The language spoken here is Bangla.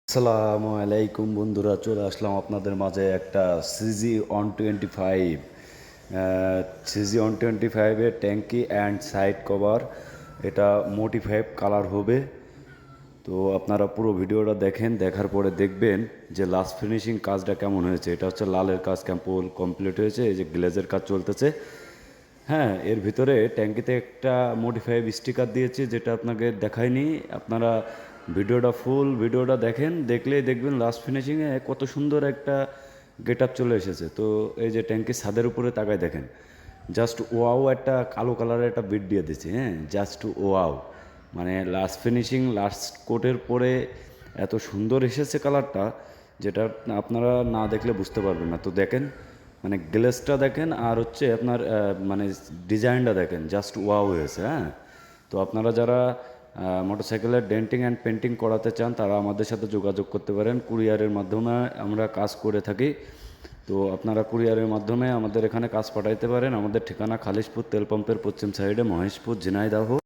আসসালামু আলাইকুম বন্ধুরা, চলে আসলাম আপনাদের মাঝে একটা CG125 CG125-এর ট্যাঙ্কি অ্যান্ড সাইড কভার। এটা মোটিফাইভ কালার হবে। তো আপনারা পুরো ভিডিওটা দেখেন, দেখার পরে দেখবেন যে লাস্ট ফিনিশিং কাজটা কেমন হয়েছে। এটা হচ্ছে লালের কাজ কমপ্লিট হয়েছে, এই যে গ্লেজের কাজ চলতেছে। হ্যাঁ, এর ভিতরে ট্যাঙ্কিতে একটা মোডিফাইড স্টিকার দিয়েছি, যেটা আপনাকে দেখায়নি। আপনারা ভিডিওটা দেখেন, দেখলেই দেখবেন লাস্ট ফিনিশিংয়ে কত সুন্দর একটা গেট আপ চলে এসেছে। তো এই যে ট্যাঙ্কির ছাদের উপরে তাকায় দেখেন, জাস্ট ওয়াও, একটা কালো কালারের একটা বিট দিয়ে দিচ্ছে। হ্যাঁ, জাস্ট ওয়াও, মানে লাস্ট ফিনিশিং লাস্ট কোটের পরে এত সুন্দর এসেছে কালারটা, যেটা আপনারা না দেখলে বুঝতে পারবেন না। তো দেখেন, মানে গ্লেসটা দেখেন, আর হচ্ছে আপনার মানে ডিজাইনটা দেখেন, জাস্ট ওয়াও হয়েছে। হ্যাঁ, তো আপনারা যারা মোটরসাইকেলের ডেন্টিং অ্যান্ড পেন্টিং করাতে চান, তারা আমাদের সাথে যোগাযোগ করতে পারেন। কুরিয়ারের মাধ্যমে আমরা কাজ করে থাকি। তো আপনারা কুরিয়ারের মাধ্যমে আমাদের এখানে কাজ পাঠাইতে পারেন। আমাদের ঠিকানা খালিশপুর তেল পাম্পের পশ্চিম সাইডে, মহেশপুর, ঝিনাইদহ।